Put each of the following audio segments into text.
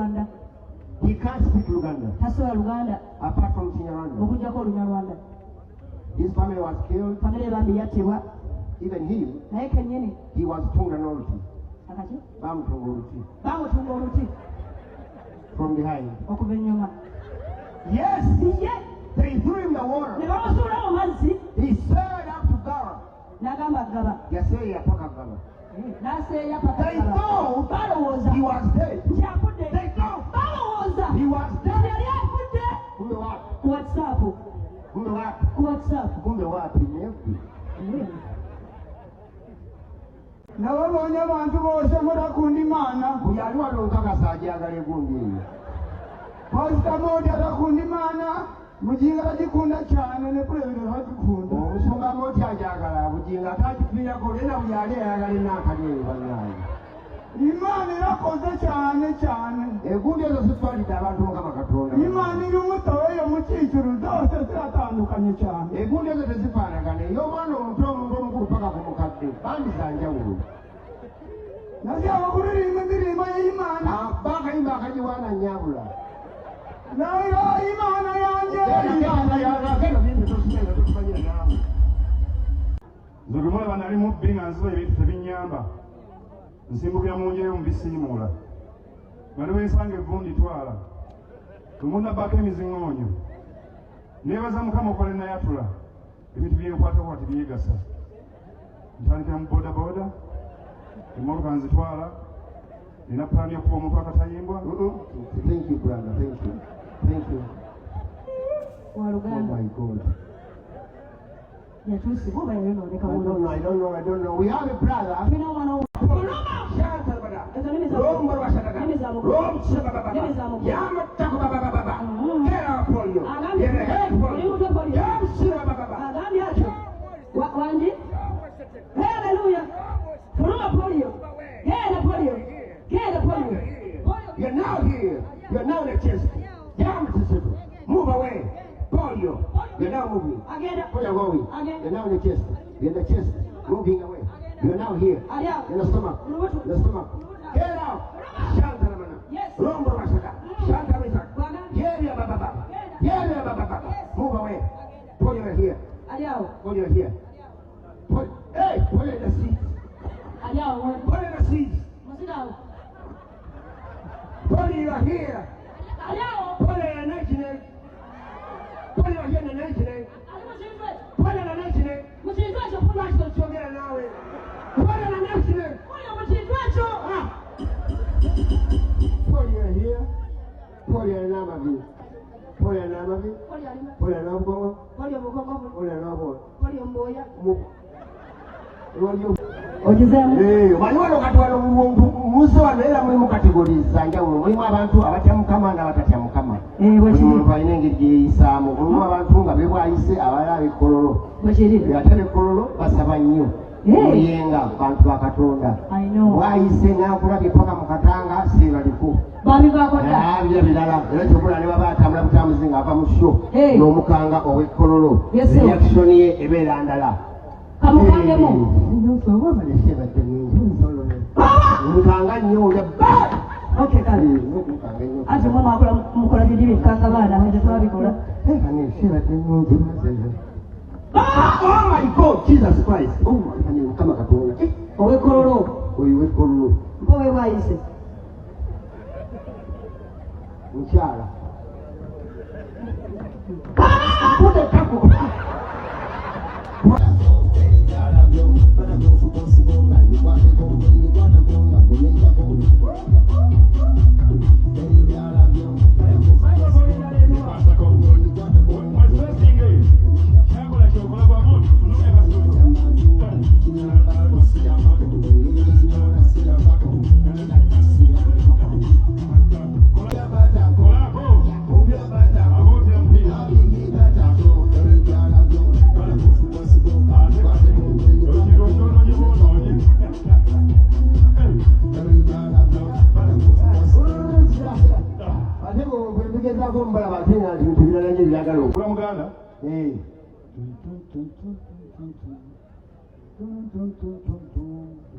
Rwanda. He can't speak Luganda. Tasobola Luganda. Apart from Kinyarwanda. Okujjako Olunyarwanda. His family was killed. Family bambi yattibwa. Even him. Naye kennyini. He was tunga n'oluti. Akati? Bamutunga oluti. Bamutunga oluti. From behind. Okuva ennyuma. Yes. Yes. They threw him the water. Ne bamusuula mu mazzi. He sailed up to Gara. N'agamba Gaba. Yaseeya paka Gara. N'aseeya paka They Gaba. thought balowooza he was dead. Kyafudde. They thought balowooza he was dead. yali afudde. Kumbe wapi? Ku WhatsApp. Kumbe wapi? Ku WhatsApp. Kumbe wapi? Nefi. Nababonye abantu bose murakunda Imana. Buli ali wano nkakasa agyagala egundi eyo. Pastor Modi arakunda Imana. Mujinga bagikunda cyane ne President bagikunda. Omusumba Modi agyagala Bujinga atakifiirako era buli ali ayagala ennankali eyo bannaaye. Imana irakoze cyane. Egundi ezo zitwalidde abantu Mukama Katonda. Imana iri mutoyo mu cyiciro zose ziratandukanye cyane. Egundi ezo tezifaanagana ey'omwana omuto omuntu omukulu paka ku mukadde bandi za njawulo. Nabyaba kuririmba indirimbo y'Imana. Bakayimba akagiwaana nnyabula. Nayo Imana yanjye. Zogumula banali mubbi nga nziba ebintu tebinyamba. Nsimbukira mu njeyo mu bisiimuula. Waliwo ensanga evvundi twala. Tumunabbako emiziŋŋoonyo. Neebaza Mukama okola nayatula. Ebintu byenkwata bwati byegasa. Ntandikira mu boodabooda. Emmotoka nzitwala. Nina pulaani y'okuba omuntu akatayimbwa. Thank you, brother. Thank you. Waluganda. Oh my God. Yatuusibwa oba yayonooneka bulungi. I don't know. We have a brother. Tulina omwana wo. You're now here. You're now in the chest. Down Mississippi. Move away. Polio. You're now moving. You're going. You're now in the chest. You're in the chest. Moving away. You're now here. In the stomach. The stomach. Get out. Shantaramana. Yes. Rombo Masaka. Shantaramana. Yeah, baba. Yeah, baba. Move away. Polio here. Polio here. Hey, put in the seats. Put in the seats. Polio here. Put in the next day. Polio here in the next day. Put in the next day. Put in the next day. Polio here. Polio Namavi. Polio Namavi. Polio Nambo. Polio Nambo. Waliwo katwala muso wanaera mulimu kategoriza njawulo mulimu abantu abatya Mukama n'abatatya Mukama. Omuntu alina engeri gyeyisaamu. Mulimu abantu nga bebwayise abalala ab'ekkololo. Ate ab'ekkololo basaba nnyo. Muyenga bantu ba Katonda. Bwayise n'akulabye paka mu katanga seebaliku. Babira birala. Era kyokula ne baba atambula butambuzi ng'ava mu sho n'omukanga ow'ekkololo. Reaction ye ebeera ndala. Kamukangemu. Mukanga nnyo olya Okay, kale. Ate mama mukola bidi bikanga baana nje twabikola. Oh my God, Jesus Christ. Oh my God, Mukama Katonda. Ow'ekkololo. Ow'ekkololo. Mpowe bwayise. Mukyala.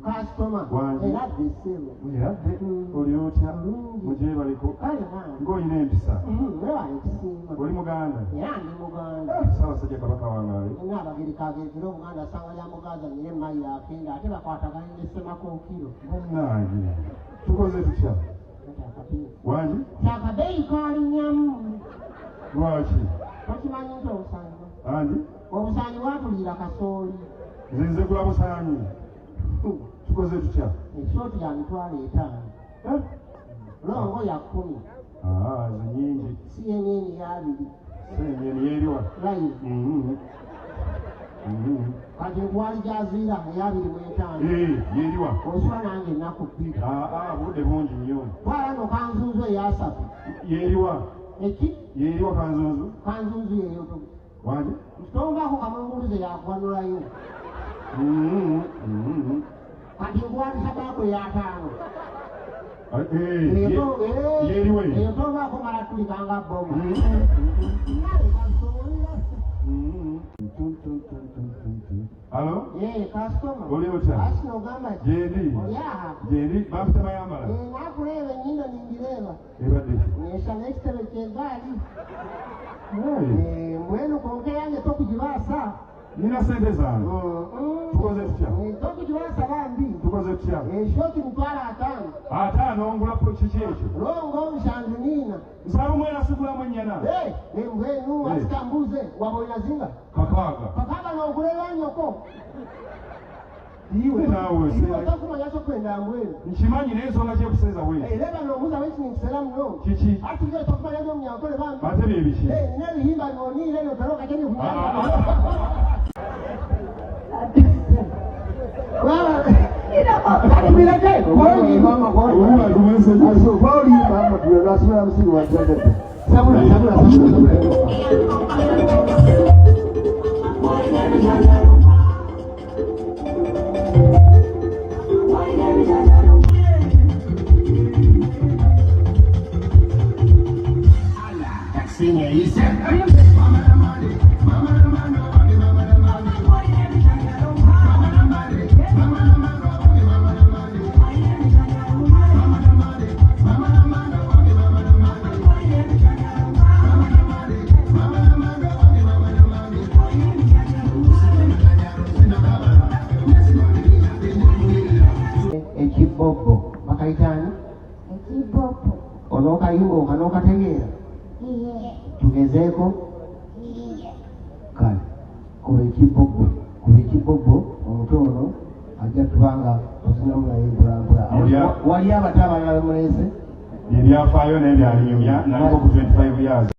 Customer. Wangi. Eradde. Oli otya? Mujje baliko. Ng'olina empisa. Oli Muganda? Ssaabasajja Kabaka wange. Bannange. Tukoze tutya? Wangi? Kyakabeeyi kaalinnyamu. Lwaki? Tokimanyi nti obusaanyi? Andi? Obusaanyi bwatuliira kasooli. Nze nzegula busaanyi. Tukoze tutya? Esooti ya mitwalo 5. Longo ya 10. Ze nyingi. Si yennyini ya 2. Senyeni yeeriwa? Right. Kati gwali gyaziira eya 25. Yeeriwa? Osula nange ennaku 2. Budde bungi nnyo. Twala no kanzunzu eya 3. Yeeriwa? Eki? Yeeriwa kanzunzu? Kanzunzu yeyo. Wangi? Tombaako kamunguluze yakwanulayo. Kati ngwanisa baako ya 5. Yeeriwe? Eyo tombaako mala tulikanga boma. Halo? Customer. Oli otya? Asino gamba. Gyendi? Yeah. Gyendi? Bampi Mayambala? Nakuleeba ennyindo ningireeba. Ebadde ki? Nesana ekitebe ky'eggaali. Mbwenu konke yange tokugibaasa. Nina sente zange. Tukoze tutya? Tokugibaasa bambi. Tukoze tutya? Eshoti mitwalo 5. 5 ngula kiki ekyo? Longo 7 nina. Nsaba mwera sigulamu ennyana? Mbwenu wasitambuze waba oyinazinga? Kakaaga n'ogulewa nyoko. Iwe naawe otakumanya kyokwenda mbwenu. Nkimanyi n'ensonga kyekuseeza weeki. Leba n'omuuza wekintu kiseera muno. Kiki? Ati nze tokumanya by'omunyakole bambi. Ate bye biki? N'ebihimba n'oniire n'oteroka kyeni kunyamba. Ekibobo bakayitani? Ekibobo. Onokayimba n'okategeera? Tugezeeko? Kale kuba ekibobo omuto ono ajja tubanga osinamu naye mpulampula. Wali abate abalala bemuleese? Ebyafaayo n'ebyalinyumya naliko ku 25 years.